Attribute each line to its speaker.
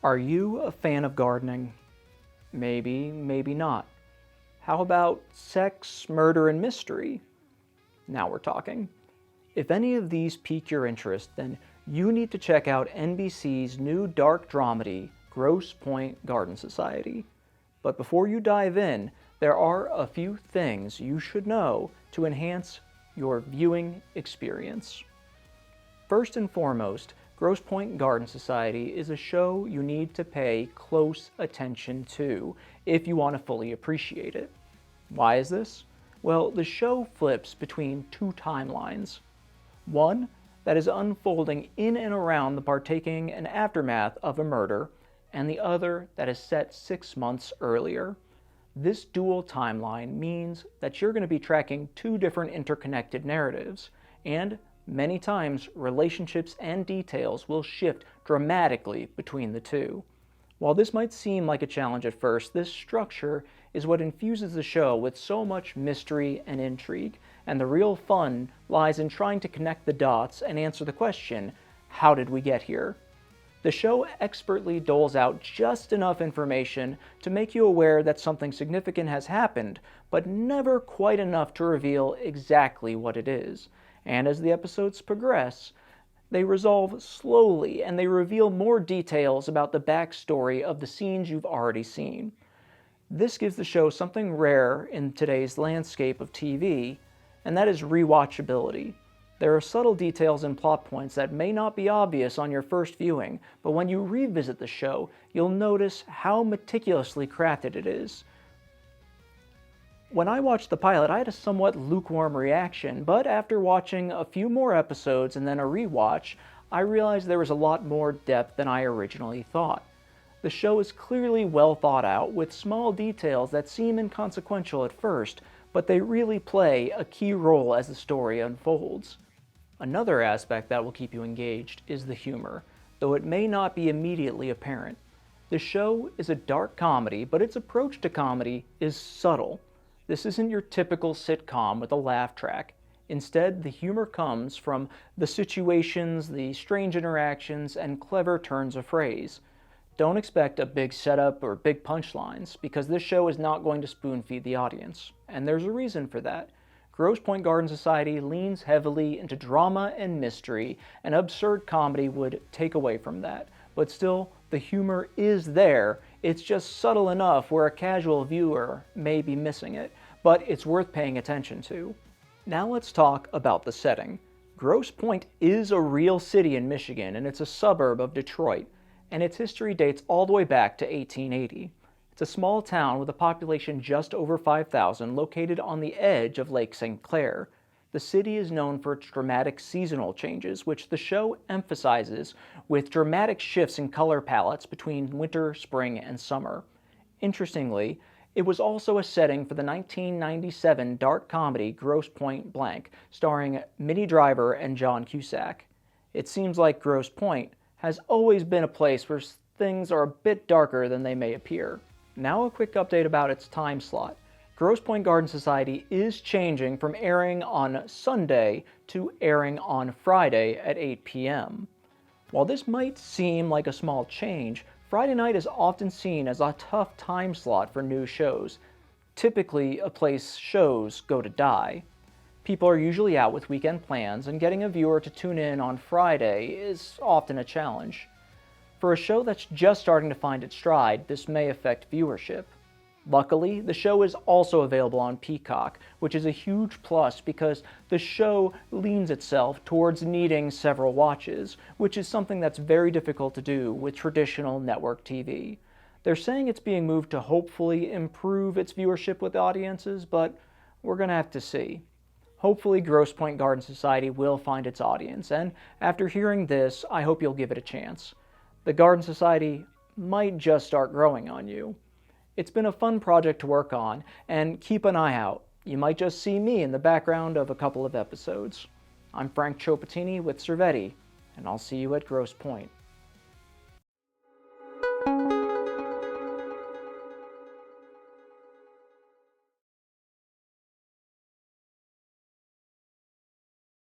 Speaker 1: Are you a fan of gardening? Maybe, maybe not. How about sex, murder, and mystery? Now we're talking. If any of these pique your interest, then you need to check out NBC's new dark dramedy, Grosse Pointe Garden Society. But before you dive in, there are a few things you should know to enhance your viewing experience. First and foremost, Grosse Pointe Garden Society is a show you need to pay close attention to if you want to fully appreciate it. Why is this? Well, the show flips between two timelines. One that is unfolding in and around the partaking and aftermath of a murder, and the other that is set 6 months earlier. This dual timeline means that you're going to be tracking two different interconnected narratives, and many times relationships and details will shift dramatically between the two. While this might seem like a challenge at first, this structure is what infuses the show with so much mystery and intrigue, and the real fun lies in trying to connect the dots and answer the question, how did we get here? The show expertly doles out just enough information to make you aware that something significant has happened, but never quite enough to reveal exactly what it is. And as the episodes progress, they resolve slowly and they reveal more details about the backstory of the scenes you've already seen. This gives the show something rare in today's landscape of TV, and that is rewatchability. There are subtle details and plot points that may not be obvious on your first viewing, but when you revisit the show, you'll notice how meticulously crafted it is. When I watched the pilot, I had a somewhat lukewarm reaction, but after watching a few more episodes and then a rewatch, I realized there was a lot more depth than I originally thought. The show is clearly well thought out, with small details that seem inconsequential at first, but they really play a key role as the story unfolds. Another aspect that will keep you engaged is the humor, though it may not be immediately apparent. The show is a dark comedy, but its approach to comedy is subtle. This isn't your typical sitcom with a laugh track. Instead, the humor comes from the situations, the strange interactions, and clever turns of phrase. Don't expect a big setup or big punchlines, because this show is not going to spoon-feed the audience. And there's a reason for that. Grosse Pointe Garden Society leans heavily into drama and mystery, and absurd comedy would take away from that. But still, the humor is there. It's just subtle enough where a casual viewer may be missing it, but it's worth paying attention to. Now let's talk about the setting. Grosse Pointe is a real city in Michigan, and it's a suburb of Detroit, and its history dates all the way back to 1880. It's a small town with a population just over 5,000 located on the edge of Lake St. Clair. The city is known for its dramatic seasonal changes, which the show emphasizes with dramatic shifts in color palettes between winter, spring, and summer. Interestingly, it was also a setting for the 1997 dark comedy Grosse Pointe Blank, starring Minnie Driver and John Cusack. It seems like Grosse Pointe has always been a place where things are a bit darker than they may appear. Now a quick update about its time slot. Grosse Pointe Garden Society is changing from airing on Sunday to airing on Friday at 8 p.m. While this might seem like a small change, Friday night is often seen as a tough time slot for new shows, typically a place shows go to die. People are usually out with weekend plans, and getting a viewer to tune in on Friday is often a challenge. For a show that's just starting to find its stride, this may affect viewership. Luckily, the show is also available on Peacock, which is a huge plus because the show leans itself towards needing several watches, which is something that's very difficult to do with traditional network TV. They're saying it's being moved to hopefully improve its viewership with audiences, but we're going to have to see. Hopefully, Grosse Pointe Garden Society will find its audience, and after hearing this, I hope you'll give it a chance. The Garden Society might just start growing on you. It's been a fun project to work on, and keep an eye out. You might just see me in the background of a couple of episodes. I'm Frank Ciopatini with Servetty, and I'll see you at Grosse Pointe.